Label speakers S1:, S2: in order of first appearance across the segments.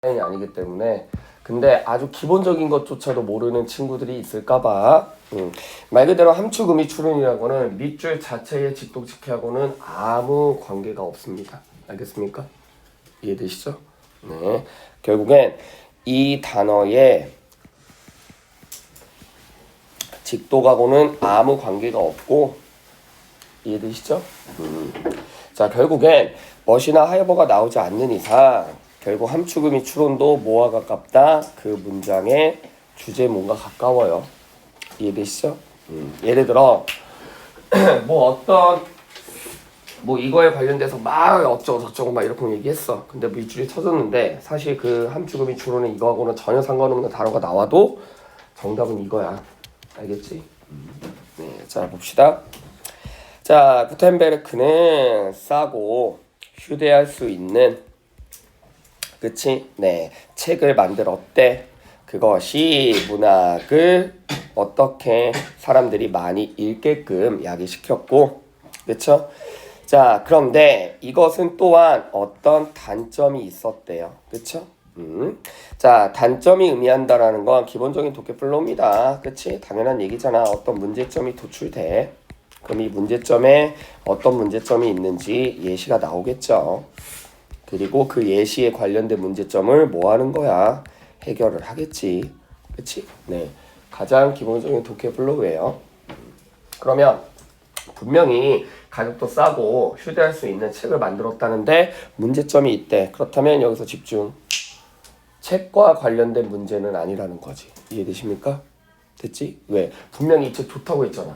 S1: 이 아니기 때문에. 근데 아주 기본적인 것조차도 모르는 친구들이 있을까봐. 말 그대로 함축 음이 추론이라는 거는 밑줄 자체의 직독직해하고는 아무 관계가 없습니다. 알겠습니까? 이해되시죠? 네. 결국엔 이 단어의 직독하고는 아무 관계가 없고, 이해되시죠? 자, 결국엔 멋이나 하이버가 나오지 않는 이상 결국 함축음이 추론도 뭐와 가깝다? 그 문장의 주제문과 가까워요. 이해되시죠? 예를 들어 뭐 이거에 관련돼서 막 어쩌고 저쩌고 막 이렇게 얘기했어. 근데 뭐 밑줄이 쳐졌는데 사실 그 함축음이 추론은 이거하고는 전혀 상관없는 단어가 나와도 정답은 이거야. 알겠지? 네, 자 봅시다. 자, 구텐베르크는 싸고 휴대할 수 있는, 그치? 네, 책을 만들었대. 그것이 문학을 어떻게 사람들이 많이 읽게끔 야기시켰고, 그쵸? 자, 그런데 이것은 또한 어떤 단점이 있었대요. 그쵸? 자, 단점이 의미한다라는 건 기본적인 도쿄플로우입니다. 그치? 당연한 얘기잖아. 어떤 문제점이 도출돼. 그럼 이 문제점에 어떤 문제점이 있는지 예시가 나오겠죠. 그리고 그 예시에 관련된 문제점을 뭐 하는 거야? 해결을 하겠지. 그치? 네. 가장 기본적인 도쿄플로우예요. 그러면 분명히 가격도 싸고 휴대할 수 있는 책을 만들었다는데 문제점이 있대. 그렇다면 여기서 집중. 책과 관련된 문제는 아니라는 거지. 이해되십니까? 됐지? 왜? 분명히 이 책 좋다고 했잖아.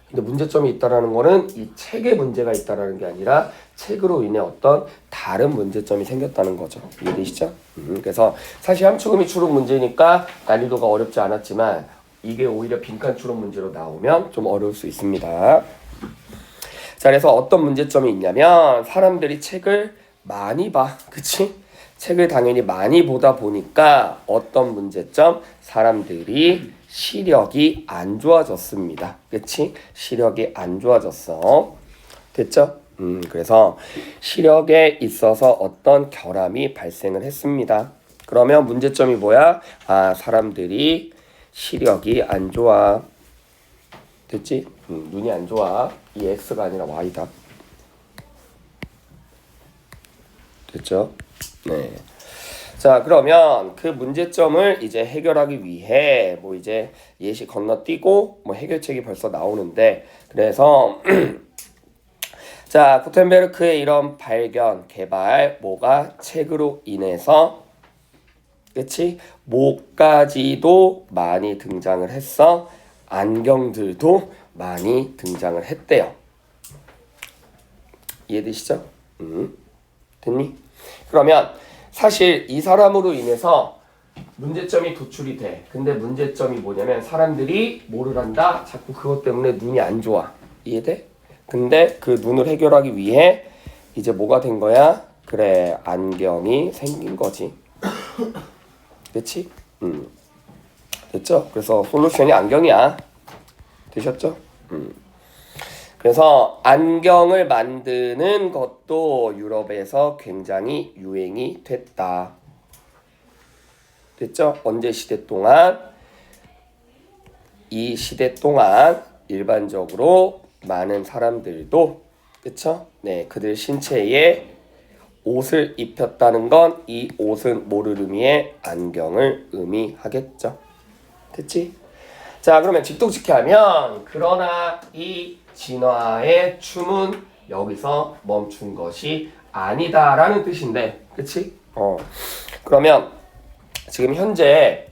S1: 근데 문제점이 있다라는 거는 이 책에 문제가 있다라는 게 아니라 책으로 인해 어떤 다른 문제점이 생겼다는 거죠. 이해되시죠? 그래서 사실 함축음이 추론 문제니까 난이도가 어렵지 않았지만 이게 오히려 빈칸 추론 문제로 나오면 좀 어려울 수 있습니다. 자, 그래서 어떤 문제점이 있냐면 사람들이 책을 많이 봐. 그치? 책을 당연히 많이 보다 보니까 어떤 문제점? 사람들이 시력이 안 좋아졌습니다. 그치? 시력이 안 좋아졌어. 됐죠? 그래서 시력에 있어서 어떤 결함이 발생을 했습니다. 그러면 문제점이 뭐야? 아, 사람들이 시력이 안 좋아. 됐지? 눈이 안 좋아. 이 X가 아니라 Y다. 됐죠? 네. 자, 그러면 그 문제점을 이제 해결하기 위해 뭐 이제 예시 건너뛰고 뭐 해결책이 벌써 나오는데, 그래서 자, 구텐베르크의 이런 발견, 개발, 뭐가 책으로 인해서, 그치? 목까지도 많이 등장을 했어. 안경들도 많이 등장을 했대요. 이해되시죠? 됐니? 그러면 사실 이 사람으로 인해서 문제점이 도출이 돼. 근데 문제점이 뭐냐면 사람들이 뭐를 한다? 자꾸 그것 때문에 눈이 안 좋아. 이해돼? 근데 그 눈을 해결하기 위해 이제 뭐가 된 거야? 그래, 안경이 생긴 거지. 그치? 됐죠? 그래서 솔루션이 안경이야. 되셨죠? 그래서 안경을 만드는 것도 유럽에서 굉장히 유행이 됐다. 됐죠? 언제 시대 동안? 이 시대 동안 일반적으로 많은 사람들도, 그쵸? 네, 그들 신체에 옷을 입혔다는 건 이 옷은 뭐를 의미해? 안경을 의미하겠죠. 됐지? 자, 그러면 직독직해하면 그러나 이 진화의 춤은 여기서 멈춘 것이 아니다라는 뜻인데, 그치? 그러면 지금 현재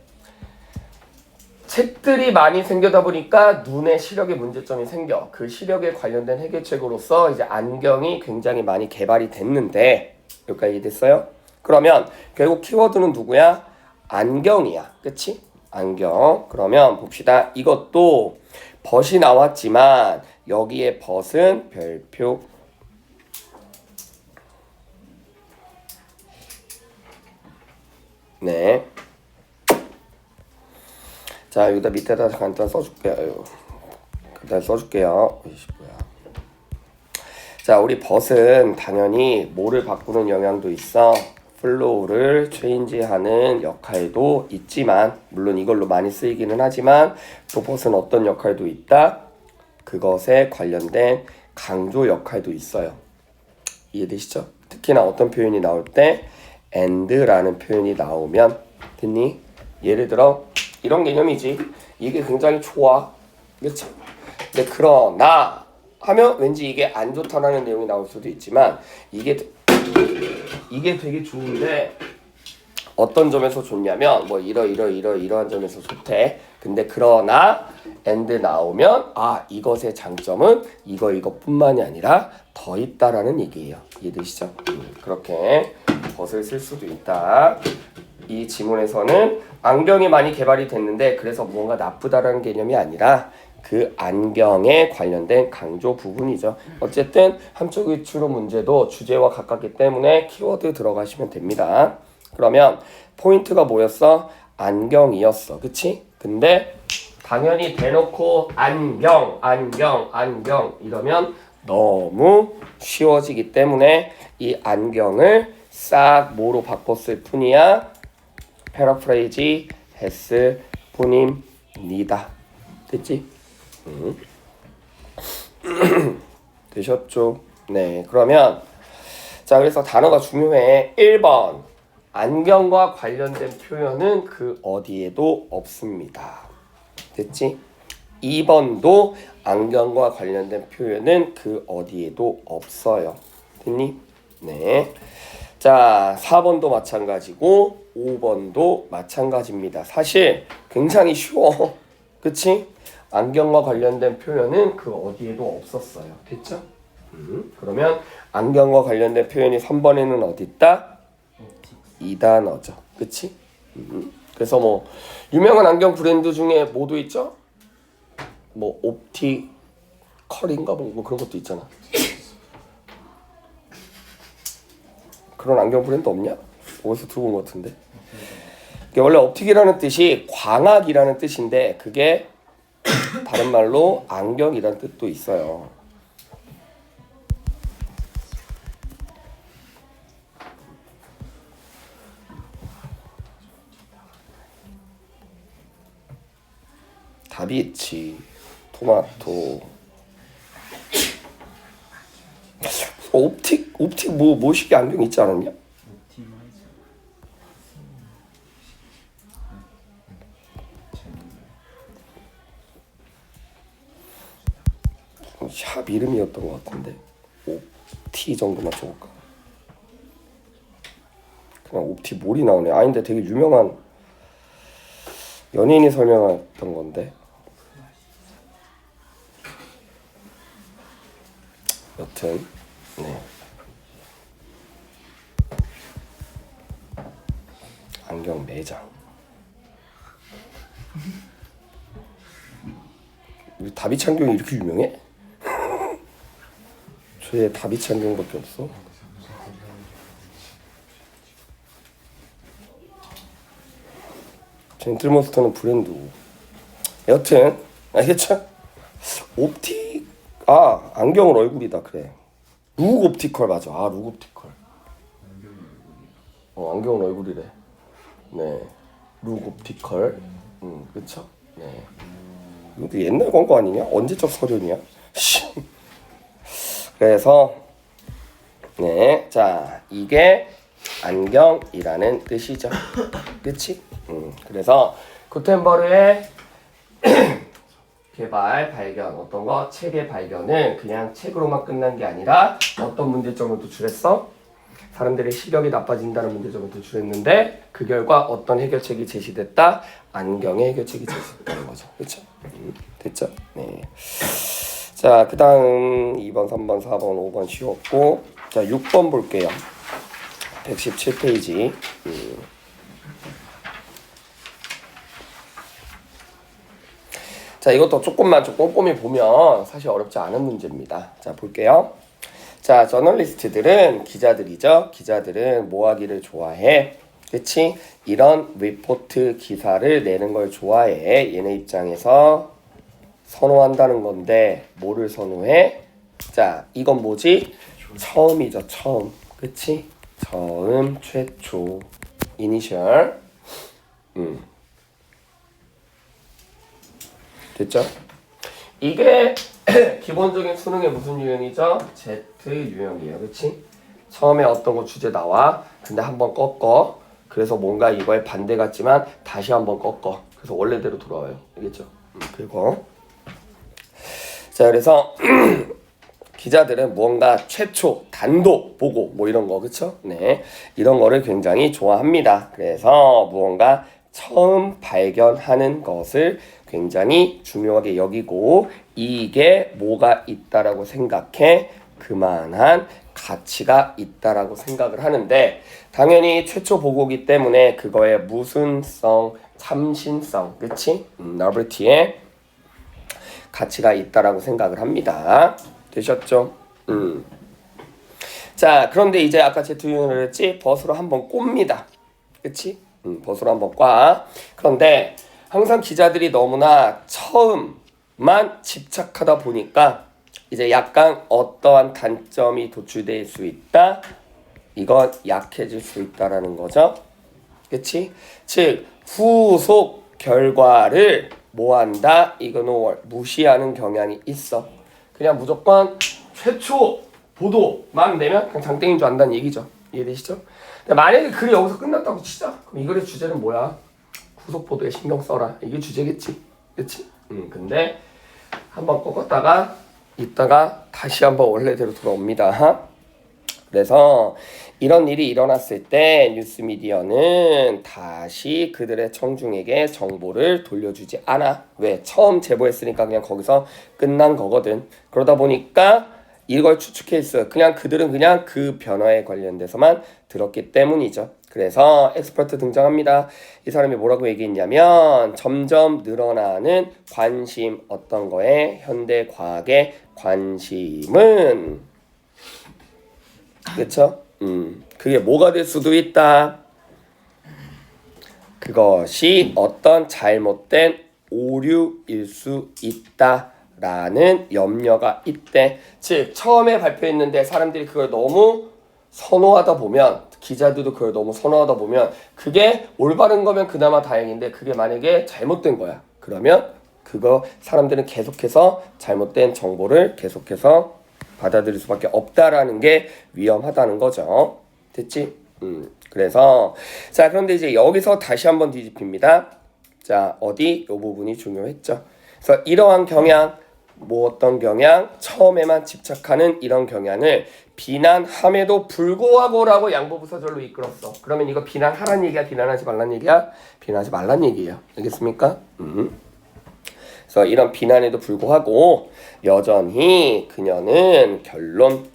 S1: 책들이 많이 생겨다 보니까 눈의 시력에 문제점이 생겨. 그 시력에 관련된 해결책으로서 이제 안경이 굉장히 많이 개발이 됐는데, 여기까지 이해됐어요? 그러면 결국 키워드는 누구야? 안경이야. 그치? 안경. 그러면 봅시다. 이것도 벗이 나왔지만 여기에 벗은 별표. 네. 자, 여기다 밑에다 간단 써줄게요. 간단 써줄게요. 뭐야. 자, 우리 벗은 당연히 뭐를 바꾸는 영향도 있어? 플로우를 체인지하는 역할도 있지만 물론 이걸로 많이 쓰이기는 하지만 프로포스는 어떤 역할도 있다? 그것에 관련된 강조 역할도 있어요. 이해되시죠? 특히나 어떤 표현이 나올 때 and라는 표현이 나오면 됐니? 예를 들어 이런 개념이지. 이게 굉장히 좋아. 그렇죠? 근데 그러나 하면 왠지 이게 안 좋다라는 내용이 나올 수도 있지만 이게 되게 좋은데 어떤 점에서 좋냐면 뭐 이러한 점에서 좋대. 근데 그러나 and 나오면 이것의 장점은 이것뿐만이 아니라 더 있다라는 얘기예요. 이해되시죠? 그렇게 것을 쓸 수도 있다. 이 지문에서는 안경이 많이 개발이 됐는데 그래서 뭔가 나쁘다라는 개념이 아니라 그 안경에 관련된 강조 부분이죠. 어쨌든 함축 위치로 문제도 주제와 가깝기 때문에 키워드 들어가시면 됩니다. 그러면 포인트가 뭐였어? 안경이었어. 그치? 근데 당연히 대놓고 안경 이러면 너무 쉬워지기 때문에 이 안경을 싹 뭐로 바꿨을 뿐이야? 패러프레이즈 했을 뿐입니다. 됐지? 되셨죠? 네, 그러면 자, 그래서 단어가 중요해. 1번 안경과 관련된 표현은 그 어디에도 없습니다. 됐지? 2번도 안경과 관련된 표현은 그 어디에도 없어요. 됐니? 네. 자, 4번도 마찬가지고 5번도 마찬가지입니다. 사실 굉장히 쉬워. 그치? 안경과 관련된 표현은 그 어디에도 없었어요. 됐죠? 그러면 안경과 관련된 표현이 3번에는 어디 있다? 2단어죠. 그치? 그래서 뭐 유명한 안경 브랜드 중에 뭐도 있죠? 뭐 옵티컬인가 뭐 그런 것도 있잖아. 그런 안경 브랜드 없냐? 어디서 들어본 것 같은데. 원래 옵틱이라는 뜻이 광학이라는 뜻인데 그게 다른 말로 안경이라는 뜻도 있어요. 답이 있지. 토마토. 옵틱 뭐식의 안경 있지 않았냐? 샵 이름이었던 것 같은데 옵티 정도만 줘볼까? 그냥 옵티 몰이 나오네. 아닌데 되게 유명한 연예인이 설명했던 건데 여튼 네. 안경 매장. 우리 다비치 안경이 이렇게 유명해? 저의 다비치 안경밖에 없어. 젠틀몬스터는 브랜드고. 여튼 알겠죠? 옵틱 안경은 얼굴이다. 그래. 룩 옵티컬 맞아. 룩 옵티컬. 안경은 얼굴이래. 네. 룩 옵티컬. 그쵸? 네. 이것도 옛날 광고 아니냐? 언제적 서류냐? 그래서 네, 자 이게 안경이라는 뜻이죠. 그치? 그래서 구텐버그의 개발 발견 어떤 거 책의 발견은 그냥 책으로만 끝난 게 아니라 어떤 문제점을 도출했어? 사람들의 시력이 나빠진다는 문제점을 도출했는데 그 결과 어떤 해결책이 제시됐다? 안경의 해결책이 제시됐다는 거죠. 그렇죠? 됐죠? 네. 자, 그 다음 2번, 3번, 4번, 5번 쉬웠고 자, 6번 볼게요. 117페이지. 자, 이것도 조금만 좀 꼼꼼히 보면 사실 어렵지 않은 문제입니다. 자, 볼게요. 자, 저널리스트들은 기자들이죠. 기자들은 뭐 하기를 좋아해? 그치? 이런 리포트 기사를 내는 걸 좋아해. 얘네 입장에서 선호한다는 건데 뭐를 선호해? 자, 이건 뭐지? 처음이죠. 처음. 그치? 처음, 최초, 이니셜. 됐죠? 이게 기본적인 수능의 무슨 유형이죠? Z 유형이에요. 그치? 처음에 어떤 거 주제 나와. 근데 한번 꺾어. 그래서 뭔가 이거에 반대 같지만 다시 한번 꺾어. 그래서 원래대로 돌아와요. 알겠죠? 그리고 자, 그래서 기자들은 뭔가 최초, 단독 보고 뭐 이런 거, 그쵸? 네, 이런 거를 굉장히 좋아합니다. 그래서 무언가 처음 발견하는 것을 굉장히 중요하게 여기고 이게 뭐가 있다라고 생각해 그만한 가치가 있다라고 생각을 하는데 당연히 최초 보고기 때문에 그거의 무슨성, 참신성, 그치? novelty에 가치가 있다라고 생각을 합니다. 되셨죠? 자, 그런데 이제 아까 Z 유형을 했지? 벗으로 한번 꼽니다. 그치? 벗으로 한번 꽈. 그런데 항상 기자들이 너무나 처음만 집착하다 보니까 이제 약간 어떠한 단점이 도출될 수 있다. 이건 약해질 수 있다라는 거죠. 그치? 즉 후속 결과를 뭐한다? 이거는 무시하는 경향이 있어. 그냥 무조건 최초 보도만 내면 그냥 장땡인 줄 안다는 얘기죠. 이해되시죠? 근데 만약에 글이 여기서 끝났다고 치자. 그럼 이 글의 주제는 뭐야? 후속 보도에 신경 써라. 이게 주제겠지. 그치? 근데 한번 꺾었다가 이따가 다시 한번 원래대로 돌아옵니다. 그래서 이런 일이 일어났을 때 뉴스미디어는 다시 그들의 청중에게 정보를 돌려주지 않아. 왜? 처음 제보했으니까 그냥 거기서 끝난 거거든. 그러다 보니까 이걸 추측해 있어요. 그냥 그들은 그냥 그 변화에 관련돼서만 들었기 때문이죠. 그래서 엑스퍼트 등장합니다. 이 사람이 뭐라고 얘기했냐면 점점 늘어나는 관심 어떤 거에 현대 과학의 관심은 그쵸? 그게 뭐가 될 수도 있다. 그것이 어떤 잘못된 오류일 수 있다라는 염려가 있대. 즉 처음에 발표했는데 사람들이 그걸 너무 선호하다 보면 기자들도 그걸 너무 선호하다 보면 그게 올바른 거면 그나마 다행인데 그게 만약에 잘못된 거야. 그러면 그거 사람들은 계속해서 잘못된 정보를 계속해서 받아들일 수밖에 없다라는 게 위험하다는 거죠. 됐지? 그래서 자 그런데 이제 여기서 다시 한번 뒤집힙니다. 자 어디? 이 부분이 중요했죠. 그래서 이러한 경향 뭐 어떤 경향? 처음에만 집착하는 이런 경향을 비난함에도 불구하고라고 양보부사절로 이끌었어. 그러면 이거 비난하란 얘기야? 비난하지 말란 얘기야? 비난하지 말란 얘기예요. 알겠습니까? 그래서 이런 비난에도 불구하고 여전히 그녀는 결론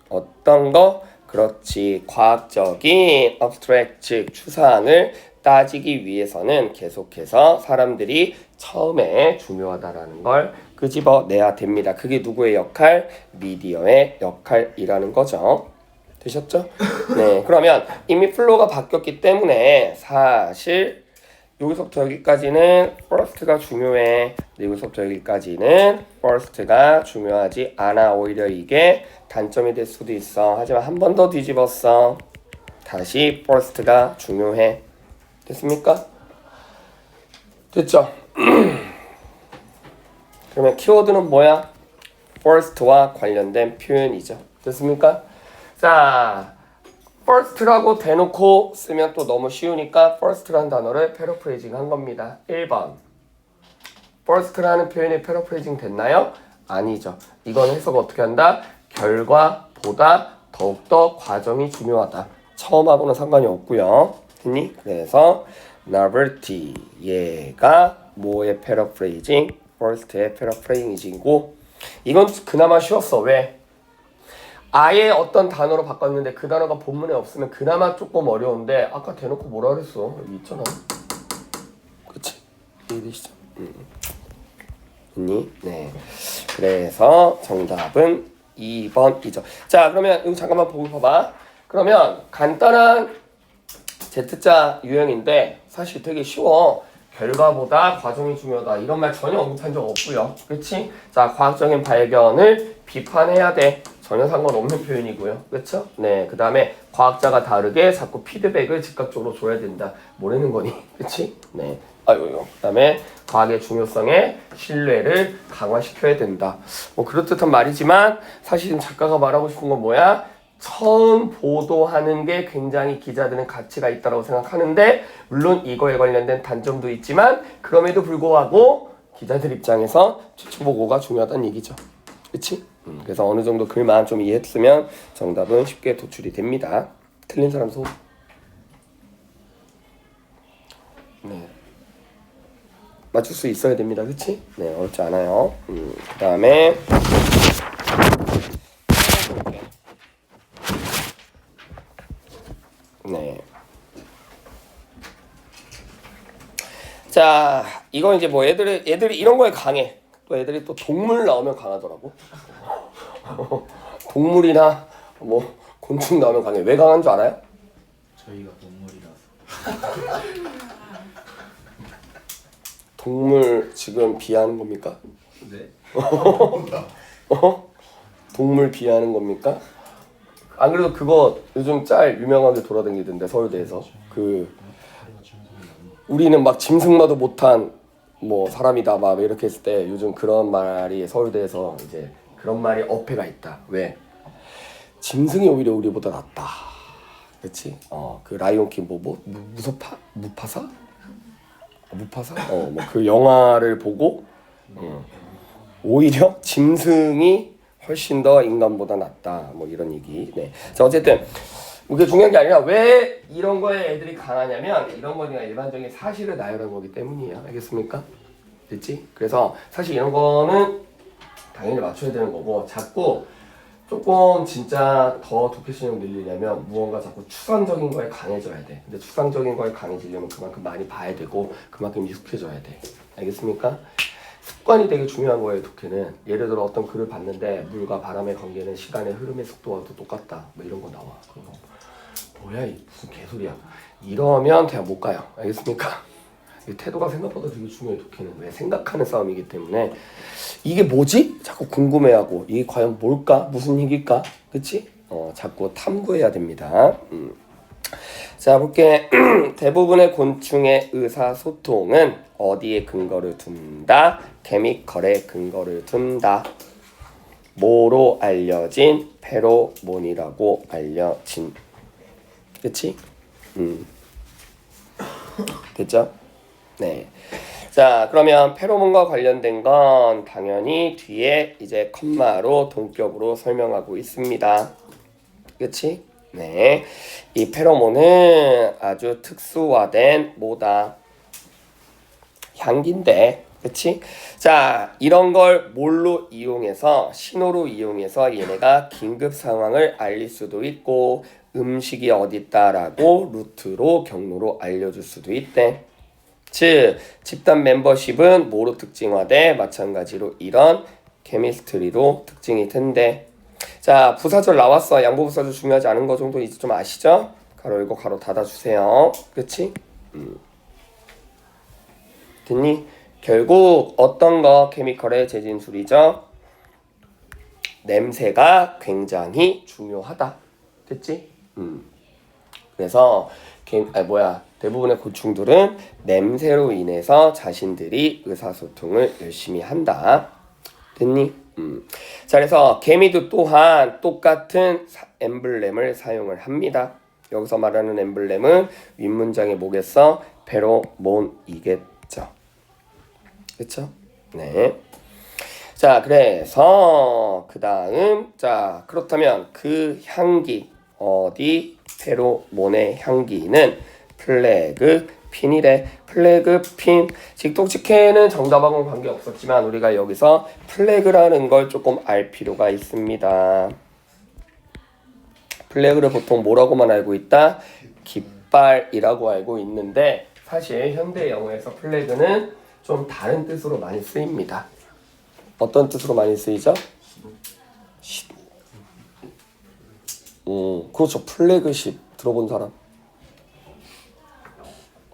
S1: 어떤 거? 그렇지. 과학적인 abstract 즉 추상을 따지기 위해서는 계속해서 사람들이 처음에 중요하다라는 걸 끄집어내야 됩니다. 그게 누구의 역할? 미디어의 역할이라는 거죠. 되셨죠? 네, 그러면 이미 플로우가 바뀌었기 때문에 사실 여기서부터 여기까지는 first가 중요해. 여기서부터 여기까지는 first가 중요하지 않아. 오히려 이게 단점이 될 수도 있어. 하지만 한 번 더 뒤집었어. 다시 first가 중요해. 됐습니까? 됐죠? 그러면 키워드는 뭐야? first와 관련된 표현이죠. 됐습니까? 자, first라고 대놓고 쓰면 또 너무 쉬우니까 first라는 단어를 패러프레이징 한 겁니다. 1번 first라는 표현이 패러프레이징 됐나요? 아니죠. 이건 해석 어떻게 한다? 결과보다 더욱더 과정이 중요하다. 처음하고는 상관이 없고요. 됐니? 그래서 novelty 얘가 뭐의 패러프레이징? first의 패러프레이징이고 이건 그나마 쉬웠어. 왜? 아예 어떤 단어로 바꿨는데 그 단어가 본문에 없으면 그나마 조금 어려운데 아까 대놓고 뭐라 그랬어? 여기 있잖아. 그치? 이해되시죠? 있니? 네. 그래서 정답은 2번이죠. 자 그러면 이거 잠깐만 보고 봐봐. 그러면 간단한 Z자 유형인데 사실 되게 쉬워. 결과보다 과정이 중요하다. 이런 말 전혀 언급한 적 없고요. 그렇지? 자, 과학적인 발견을 비판해야 돼. 전혀 상관없는 표현이고요. 그렇죠? 네, 그 다음에 과학자가 다르게 자꾸 피드백을 즉각적으로 줘야 된다. 뭐라는 거니? 그렇지? 네. 그 다음에 과학의 중요성에 신뢰를 강화시켜야 된다. 뭐 그렇듯한 말이지만 사실 지금 작가가 말하고 싶은 건 뭐야? 처음 보도하는 게 굉장히 기자들은 가치가 있다고 생각하는데 물론 이거에 관련된 단점도 있지만 그럼에도 불구하고 기자들 입장에서 최초 보고가 중요하다는 얘기죠. 그치? 그래서 어느 정도 글만 좀 이해했으면 정답은 쉽게 도출이 됩니다. 틀린 사람 손. 네. 맞출 수 있어야 됩니다. 그치? 네, 어렵지 않아요. 그 다음에 네. 자, 이거 이제 뭐 애들이 이런 거에 강해. 또 애들이 또 동물 나오면 강하더라고. 동물이나 뭐 곤충 나오면 강해. 왜 강한 줄 알아요?
S2: 저희가 동물이라서.
S1: 동물 지금 비하하는 겁니까?
S2: 네.
S1: 동물 비하하는 겁니까? 안 그래도 그거 요즘 짤 유명하게 돌아다니던데 서울대에서 그 우리는 막 짐승마도 못한 뭐 사람이다 막 이렇게 했을 때 요즘 그런 말이 서울대에서 이제 그런 말이 어폐가 있다. 왜? 짐승이 오히려 우리보다 낫다. 그렇지? 그 라이온킹 무파사? 무파사? 뭐 그 영화를 보고 오히려 짐승이 훨씬 더 인간보다 낫다. 뭐 이런 얘기. 네. 자, 어쨌든 그게 중요한 게 아니라 왜 이런 거에 애들이 강하냐면 이런 거니까 일반적인 사실을 나열한 거기 때문이에요. 알겠습니까? 됐지? 그래서 사실 이런 거는 당연히 맞춰야 되는 거고 자꾸 조금 진짜 더 독해신경 늘리려면 무언가 자꾸 추상적인 거에 강해져야 돼. 근데 추상적인 거에 강해지려면 그만큼 많이 봐야 되고 그만큼 익숙해져야 돼. 알겠습니까? 습관이 되게 중요한 거예요. 독해는. 예를 들어 어떤 글을 봤는데 물과 바람의 관계는 시간의 흐름의 속도와도 똑같다. 뭐 이런 거 나와. 그거 뭐야 이 무슨 개소리야. 이러면 대학 못 가요. 알겠습니까? 태도가 생각보다 되게 중요해. 독해는. 왜? 생각하는 싸움이기 때문에 이게 뭐지? 자꾸 궁금해하고 이게 과연 뭘까? 무슨 얘기일까? 그치? 자꾸 탐구해야 됩니다. 자, 볼게. 대부분의 곤충의 의사소통은 어디에 근거를 둔다? 케미컬에 근거를 둔다. 뭐로 알려진? 페로몬이라고 알려진. 그치? 됐죠? 네. 자, 그러면 페로몬과 관련된 건 당연히 뒤에 이제 컴마로 동격으로 설명하고 있습니다. 그치? 네. 이 페로몬은 아주 특수화된 뭐다? 향기인데. 그치? 자, 이런 걸 뭘로 이용해서 신호로 이용해서 얘네가 긴급 상황을 알릴 수도 있고 음식이 어디 있다라고 루트로 경로로 알려줄 수도 있대. 즉 집단 멤버십은 뭐로 특징화돼? 마찬가지로 이런 케미스트리로 특징이 텐데. 자, 부사절 나왔어. 양보부사절 중요하지 않은 거 정도 이제 좀 아시죠? 가로 열고 가로 닫아주세요. 그렇지? 됐니? 결국 어떤 거 케미컬의 재진술이죠? 냄새가 굉장히 중요하다. 됐지? 그래서 대부분의 곤충들은 냄새로 인해서 자신들이 의사소통을 열심히 한다. 됐니? 자, 그래서 개미도 또한 똑같은 엠블렘을 사용을 합니다. 여기서 말하는 엠블렘은 윗문장의 뭐겠어? 페로몬이겠죠. 그쵸? 네. 자, 그래서 그 다음 자, 그렇다면 그 향기 어디? 페로몬의 향기는 플래그핀이래. 플래그핀. 직독직해는 정답하고는 관계없었지만 우리가 여기서 플래그라는 걸 조금 알 필요가 있습니다. 플래그를 보통 뭐라고만 알고 있다? 깃발이라고 알고 있는데 사실 현대 영어에서 플래그는 좀 다른 뜻으로 많이 쓰입니다. 어떤 뜻으로 많이 쓰이죠? 시도. 그렇죠. 플래그십 들어본 사람?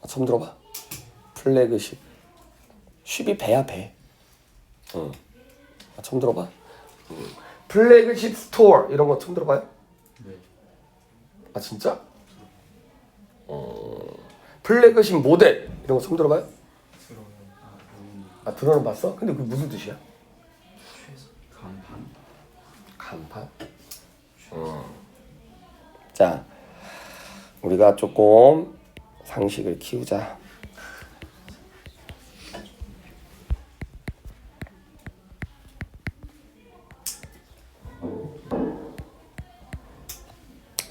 S1: 처음 들어봐? 플래그십. 쉽이 배야 배. 처음 들어봐? 플래그십 스토어 이런 거 처음 들어봐요?
S2: 네.
S1: 아 진짜? 플래그십 모델 이런 거 처음 들어봐요? 아 들어는 봤어? 근데 그게 무슨 뜻이야?
S2: 간판.
S1: 간판? 자, 우리가 조금 상식을 키우자.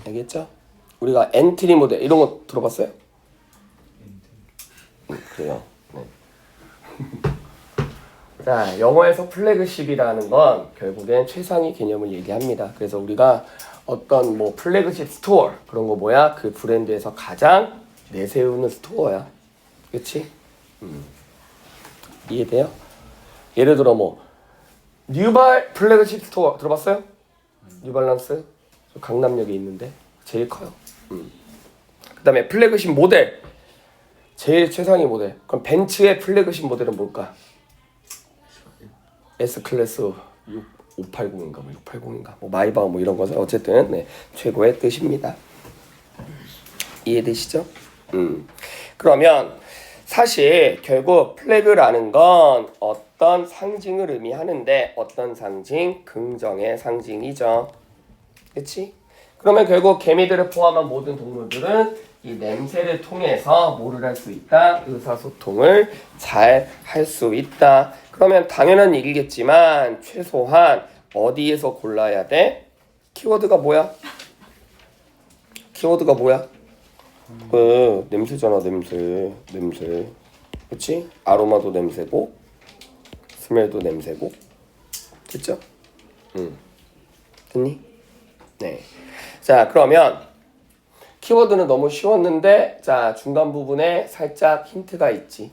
S1: 알겠죠? 우리가 엔트리 모델 이런 거 들어봤어요? 그래요. 네. 자, 영어에서 플래그십이라는 건 결국엔 최상위 개념을 얘기합니다. 그래서 우리가 어떤 뭐 플래그십 스토어 그런 거 뭐야? 그 브랜드에서 가장 내세우는 스토어야. 그렇지? 이해돼요? 예를 들어 뭐 뉴발 플래그십 스토어 들어봤어요? 뉴발란스 강남역에 있는데 제일 커요. 그다음에 플래그십 모델 제일 최상위 모델. 그럼 벤츠의 플래그십 모델은 뭘까? S 클래스 580인가 뭐 680인가 뭐 마이바 뭐 이런 거죠. 어쨌든 네, 최고의 뜻입니다. 이해되시죠? 그러면 사실 결국 플래그라는 건 어떤 상징을 의미하는데 어떤 상징? 긍정의 상징이죠. 그렇지? 그러면 결국 개미들을 포함한 모든 동물들은 이 냄새를 통해서 뭐를 할 수 있다? 의사소통을 잘 할 수 있다. 그러면 당연한 얘기겠지만 최소한 어디에서 골라야 돼? 키워드가 뭐야? 키워드가 뭐야? 냄새잖아. 냄새. 그치? 아로마도 냄새고 스멜도 냄새고 됐죠? 됐니? 네. 자 그러면 키워드는 너무 쉬웠는데 자 중간 부분에 살짝 힌트가 있지.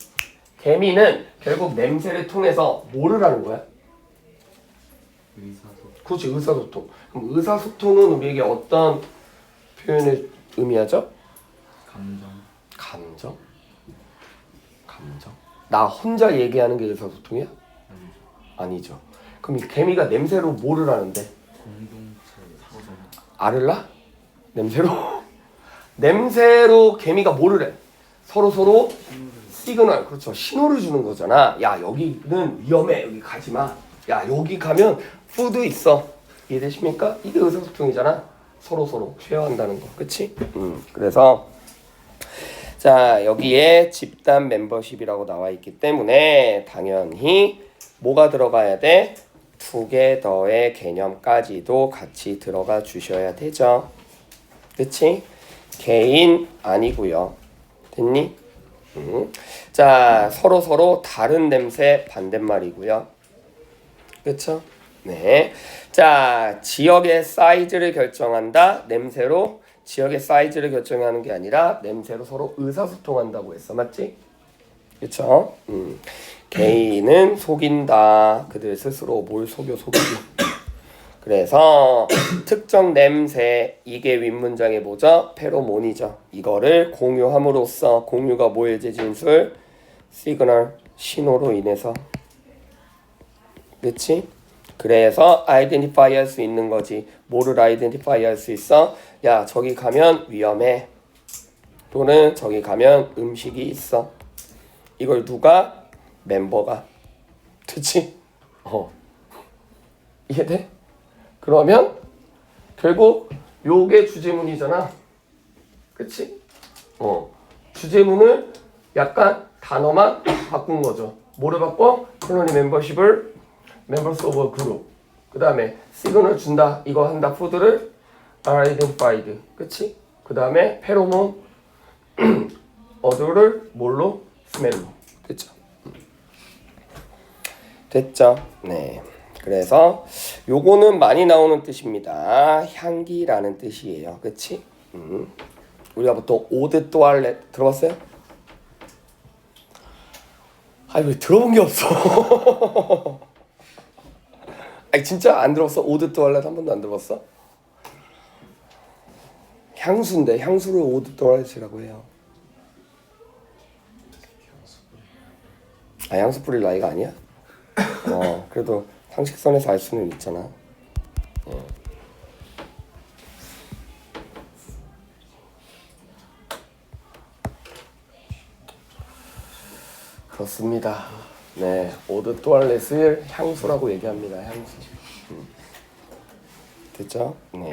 S1: 개미는 결국 냄새를 통해서 뭐를 하는 거야?
S2: 의사소통.
S1: 그렇지, 의사소통. 그럼 의사소통은 우리에게 어떤 표현을 의미하죠?
S2: 감정.
S1: 감정? 나 혼자 얘기하는 게 의사소통이야? 아니죠. 그럼 이 개미가 냄새로 뭐를 하는데?
S2: 공동체 사전.
S1: 알을라? 냄새로? 냄새로 개미가 뭐를 해? 서로 시그널, 그렇죠. 신호를 주는 거잖아. 야 여기는 위험해. 여기 가지 마. 야 여기 가면 푸드 있어. 이해되십니까? 이게 의사소통이잖아. 서로 쉐어한다는 거. 그치? 그래서 자 여기에 집단 멤버십이라고 나와 있기 때문에 당연히 뭐가 들어가야 돼? 투게더의 개념까지도 같이 들어가 주셔야 되죠. 그치? 개인 아니고요. 됐니? 자 서로 다른 냄새 반대말이고요. 그렇죠? 네. 자 지역의 사이즈를 결정한다. 냄새로 지역의 사이즈를 결정하는 게 아니라 냄새로 서로 의사소통한다고 했어. 맞지? 그렇죠? 개인은 속인다. 그들 스스로 뭘 속이고. 그래서 특정 냄새 이게 윗문장의 뭐죠? 페로몬이죠. 이거를 공유함으로써 공유가 뭐의 재진술? 시그널 신호로 인해서. 그렇지? 그래서 아이덴티파이 할 수 있는 거지. 뭐를 아이덴티파이 할 수 있어? 야 저기 가면 위험해. 또는 저기 가면 음식이 있어. 이걸 누가? 멤버가. 그치? 이해돼? 그러면 결국 요게 주제문이잖아. 그치? 주제문을 약간 단어만 바꾼 거죠. 뭐를 바꿔? 콜로니 멤버십을 members of a group. 그 다음에 시그널 준다. 이거 한다. 푸드를 identified. 그치? 그 다음에 페로몬 어두를 뭘로? 스멜로. 됐죠? 됐죠? 네. 그래서 요거는 많이 나오는 뜻입니다. 향기라는 뜻이에요. 그치? 우리가 보통 오드 또알렛 들어봤어요? 아니 왜 들어본 게 없어? 아니 진짜 안 들어봤어? 오드 또알렛 한 번도 안 들어봤어? 향수인데 향수를 오드 또알렛이라고 해요. 아 향수 뿌릴 나이가 아니야? 그래도 상식선에서 알 수는 있잖아. 그렇습니다. 네, 오드 또알렛을 향수라고 얘기합니다. 향수. 됐죠? 네.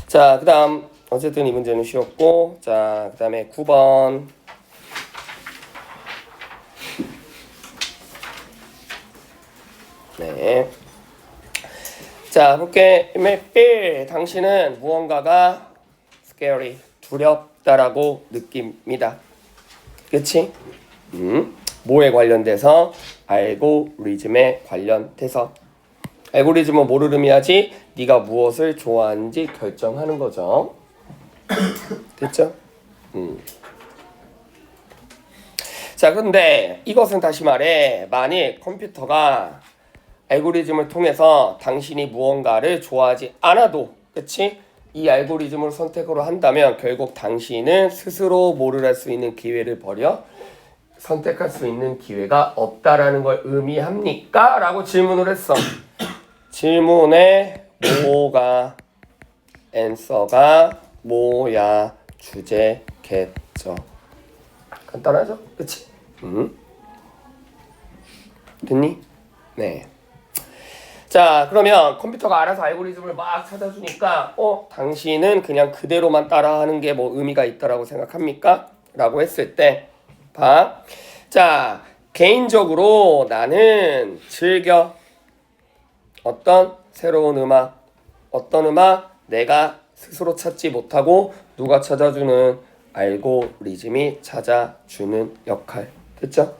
S1: 자, 그다음 어쨌든 이 문제는 쉬웠고, 자, 그다음에 9번. 네. 자, 볼게. maybe 당신은 무언가가 scary, 두렵다라고 느낍니다. 그치? 뭐에 관련돼서? 알고리즘에 관련돼서. 알고리즘은 뭐를 의미하지? 네가 무엇을 좋아하는지 결정하는 거죠. 됐죠? 자, 그런데 이것은 다시 말해, 만일 컴퓨터가 알고리즘을 통해서 당신이 무언가를 좋아하지 않아도, 그치? 이 알고리즘을 선택으로 한다면 결국 당신은 스스로 뭐를 할 수 있는 기회를 버려 선택할 수 있는 기회가 없다라는 걸 의미합니까? 라고 질문을 했어. 질문에 뭐가 answer가 뭐야 주제겠죠. 간단하죠? 그치? 됐니? 네. 자, 그러면 컴퓨터가 알아서 알고리즘을 막 찾아주니까 당신은 그냥 그대로만 따라하는 게 뭐 의미가 있다라고 생각합니까? 라고 했을 때 봐. 자, 개인적으로 나는 즐겨 어떤 새로운 음악, 어떤 음악 내가 스스로 찾지 못하고 누가 찾아주는 알고리즘이 찾아주는 역할. 됐죠?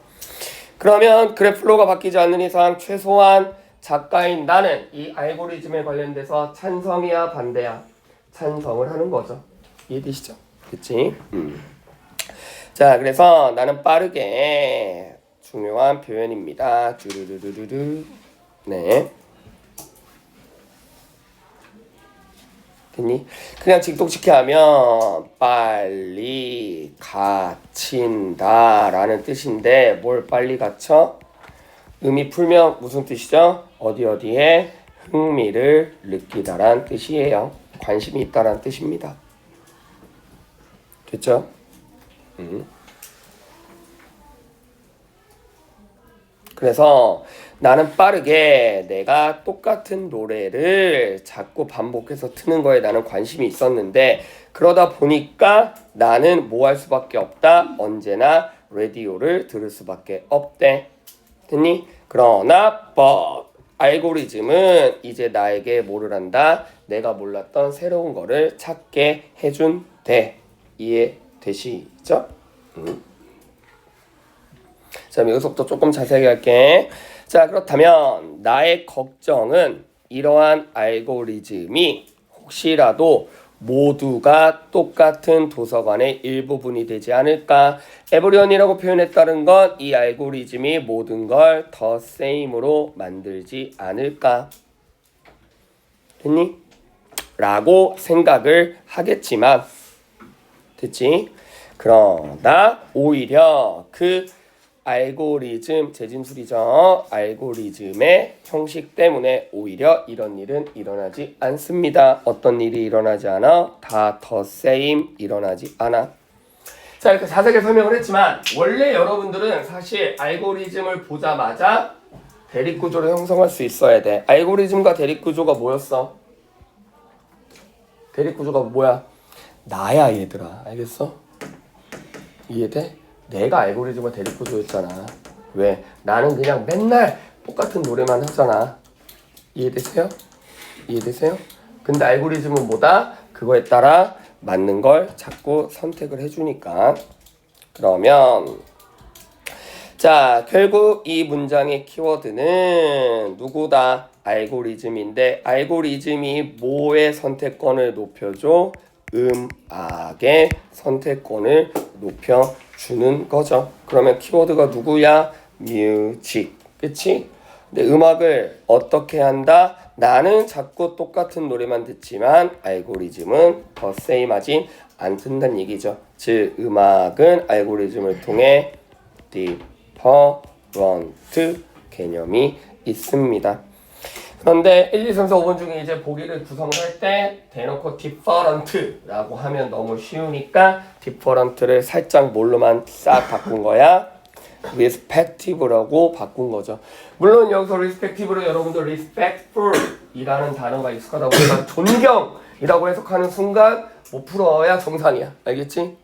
S1: 그러면 그래프 플로우가 바뀌지 않는 이상 최소한 작가인 나는 이 알고리즘에 관련돼서 찬성이야 반대야? 찬성을 하는 거죠. 이해되시죠? 그치? 자, 그래서 나는 빠르게 중요한 표현입니다. 쭈루루루루. 네. 됐니? 그냥 직독직해 하면 빨리 갇힌다 라는 뜻인데 뭘 빨리 갇혀? 의미 풀면 무슨 뜻이죠? 어디에 흥미를 느끼다란 뜻이에요. 관심이 있다란 뜻입니다. 됐죠? 그래서 나는 빠르게 내가 똑같은 노래를 자꾸 반복해서 트는 거에 나는 관심이 있었는데 그러다 보니까 나는 뭐 할 수밖에 없다. 언제나 라디오를 들을 수밖에 없대. 됐니? 그러나 알고리즘은 이제 나에게 뭐를 한다? 내가 몰랐던 새로운 거를 찾게 해준대. 이해되시죠? 자, 여기서부터 조금 자세하게 할게. 자, 그렇다면 나의 걱정은 이러한 알고리즘이 혹시라도 모두가 똑같은 도서관의 일부분이 되지 않을까? 에브리온이라고 표현했다는 건 이 알고리즘이 모든 걸 the same으로 만들지 않을까? 됐니? 라고 생각을 하겠지만 됐지? 그러나 오히려 그 알고리즘, 재진술이죠. 알고리즘의 형식 때문에 오히려 이런 일은 일어나지 않습니다. 어떤 일이 일어나지 않아? 다 the same 일어나지 않아. 자, 이렇게 자세하게 설명을 했지만 원래 여러분들은 사실 알고리즘을 보자마자 대립구조를 형성할 수 있어야 돼. 알고리즘과 대립구조가 뭐였어? 대립구조가 뭐야? 나야 얘들아. 알겠어? 이해돼? 내가 알고리즘과 대립구조였잖아. 왜? 나는 그냥 맨날 똑같은 노래만 하잖아. 이해되세요? 이해되세요? 근데 알고리즘은 뭐다? 그거에 따라 맞는 걸 자꾸 선택을 해주니까. 그러면 자, 결국 이 문장의 키워드는 누구다? 알고리즘인데 알고리즘이 뭐의 선택권을 높여줘? 음악의 선택권을 높여주는 거죠. 그러면 키워드가 누구야? 뮤직. 그치? 근데 음악을 어떻게 한다? 나는 자꾸 똑같은 노래만 듣지만 알고리즘은 더 세임하진 않는다는 얘기죠. 즉 음악은 알고리즘을 통해 디퍼런트 개념이 있습니다. 그런데 1, 2, 3, 4, 5번 중에 이제 보기를 구성을 할 때 대놓고 different라고 하면 너무 쉬우니까 different를 살짝 뭘로만 싹 바꾼 거야? respective라고 바꾼 거죠. 물론 여기서 respective로 여러분들 respectful이라는 단어가 익숙하다 보니까 존경이라고 해석하는 순간 못 풀어야 정상이야. 알겠지?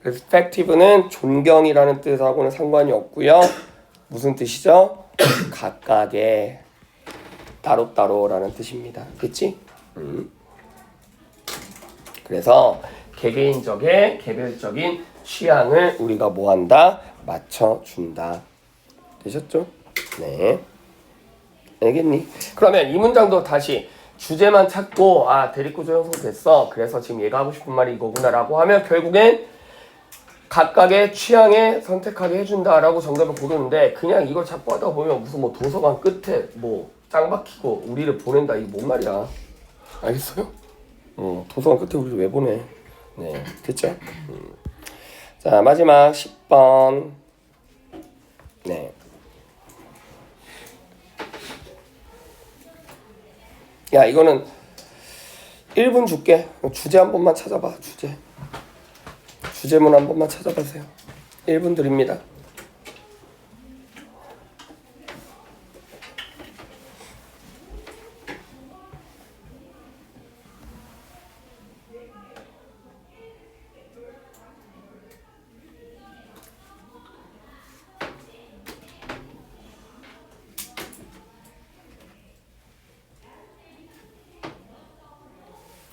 S1: respective는 존경이라는 뜻하고는 상관이 없고요. 무슨 뜻이죠? 각각의 따로따로라는 뜻입니다. 그치? 그래서 개별적인 취향을 우리가 뭐한다? 맞춰준다. 되셨죠? 네. 알겠니? 그러면 이 문장도 다시 주제만 찾고 대립구조 형성됐어. 그래서 지금 얘가 하고 싶은 말이 이거구나 라고 하면 결국엔 각각의 취향에 선택하게 해준다라고 정답을 고르는데 그냥 이걸 자꾸 하다 보면 무슨 뭐 도서관 끝에 뭐 짱 박히고 우리를 보낸다 이게 뭔 말이야. 알겠어요? 도서관 끝에 우리를 왜 보내? 네, 됐죠? 자, 마지막 10번. 네. 야, 이거는 1분 줄게. 주제 한 번만 찾아봐. 주제문 한 번만 찾아보세요. 1분 드립니다.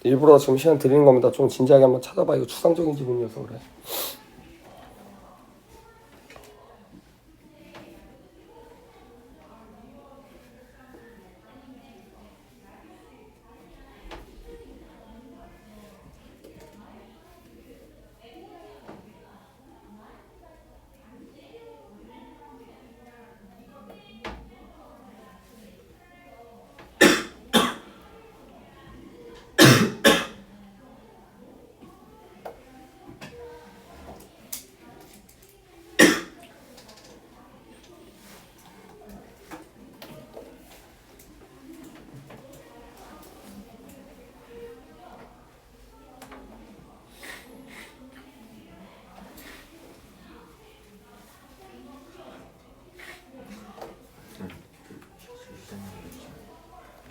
S1: 일부러 지금 시간 드리는 겁니다. 좀 진지하게 한번 찾아봐. 이거 추상적인 지문이어서 그래.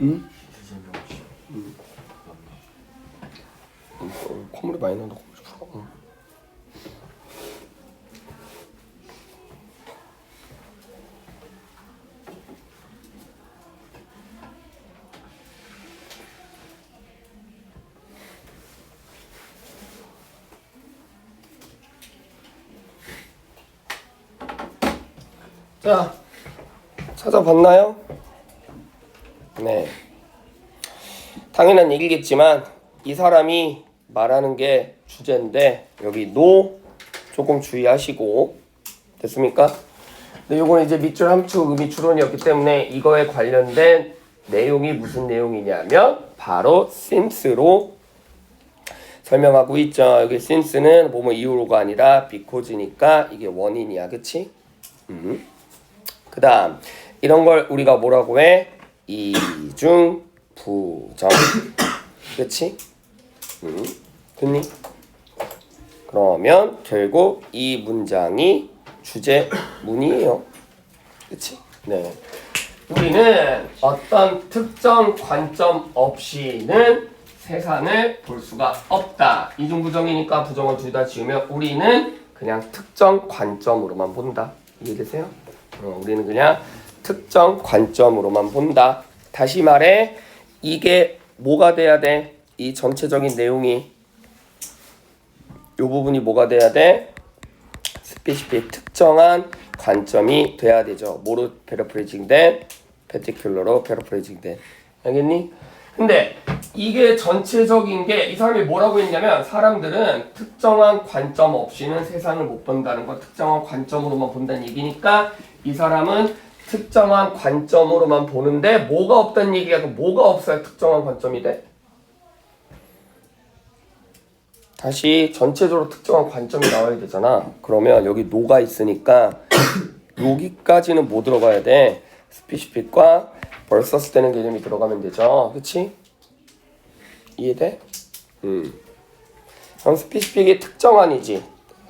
S1: 응? 콧물이 많이 나온다. 콧물이 풀어. 자, 찾아봤나요? 네. 당연한 얘기겠지만 이 사람이 말하는 게 주제인데 여기 no 조금 주의하시고 됐습니까? 근데 요거는 이제 밑줄 함축 의미 추론이었기 때문에 이거에 관련된 내용이 무슨 내용이냐면 바로 since로 설명하고 있죠. 여기 since는 뭐뭐 이유로가 아니라 because니까 이게 원인이야. 그치? 그 다음 이런 걸 우리가 뭐라고 해? 이중 부정. 그치? 됐니? 그러면 결국 이 문장이 주제문이에요. 그치? 네. 우리는 어떤 특정 관점 없이는 세상을 볼 수가 없다. 이중부정이니까 부정을 둘 다 지으면 우리는 그냥 특정 관점으로만 본다. 이해되세요? 우리는 그냥 특정 관점으로만 본다. 다시 말해 이게 뭐가 돼야 돼? 이 전체적인 내용이 이 부분이 뭐가 돼야 돼? 스페시픽 특정한 관점이 돼야 되죠. 뭐로 패러프레이징 된? 패티큘러로 패러프레이징 된. 알겠니? 근데 이게 전체적인 게 이 사람이 뭐라고 했냐면 사람들은 특정한 관점 없이는 세상을 못 본다는 거 특정한 관점으로만 본다는 얘기니까 이 사람은 특정한 관점으로만 보는데 뭐가 없다는 얘기야. 뭐가 없어야 특정한 관점이 돼? 다시 전체적으로 특정한 관점이 나와야 되잖아. 그러면 여기 노가 있으니까 여기까지는 뭐 들어가야 돼? 스피시픽과 벌써 쓰는 개념이 들어가면 되죠. 그치? 이해돼? 그럼 스피시픽이 특정한이지.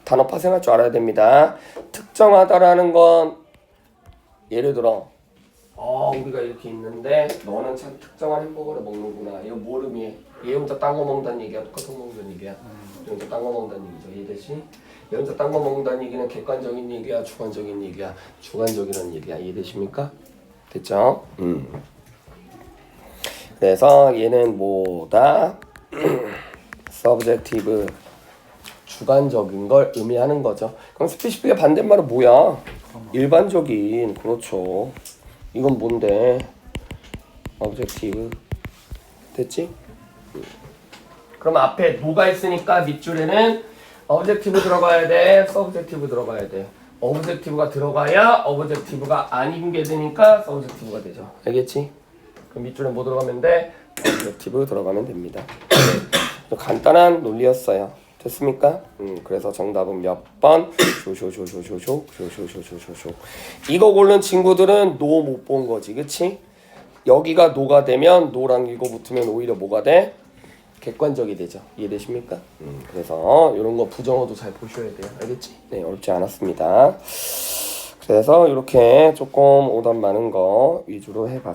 S1: 단어 파생할 줄 알아야 됩니다. 특정하다라는 건 예를 들어 우리가 이렇게 있는데 너는 참 특정한 햄버거를 먹는구나. 이거 뭘 의미해? 얘 혼자 딴 거 먹는다는 얘기야? 똑같은 거 먹는다는 얘기야? 얘 혼자 딴 거 먹는다는 얘기죠. 이해되시? 얘 혼자 딴 거 먹는다는 얘기는 객관적인 얘기야? 주관적인 얘기야? 주관적이라는 얘기야. 이해되십니까? 됐죠? 그래서 얘는 뭐다? subjective 주관적인 걸 의미하는 거죠. 그럼 스피시픽의 반대말은 뭐야? 일반적인. 그렇죠. 이건 뭔데? objective. 됐지? 그럼 앞에 뭐가 있으니까 밑줄에는 objective 들어가야 돼, subjective 들어가야 돼. objective가 들어가야 objective가 아닌 게 되니까 subjective가 되죠. 알겠지? 그럼 밑줄에 뭐 들어가면 돼? objective 들어가면 됩니다. 간단한 논리였어요. 됐습니까? 그래서 정답은 몇 번? 쇼쇼쇼쇼쇼쇼쇼쇼쇼쇼쇼. 이거 고른 친구들은 노 못 본 거지, 그치? 여기가 노가 되면 노랑 이거 붙으면 오히려 뭐가 돼? 객관적이 되죠. 이해되십니까? 그래서 이런 거 부정어도 잘 보셔야 돼요. 알겠지? 네, 어렵지 않았습니다. 그래서 이렇게 조금 오답 많은 거 위주로 해봤어요.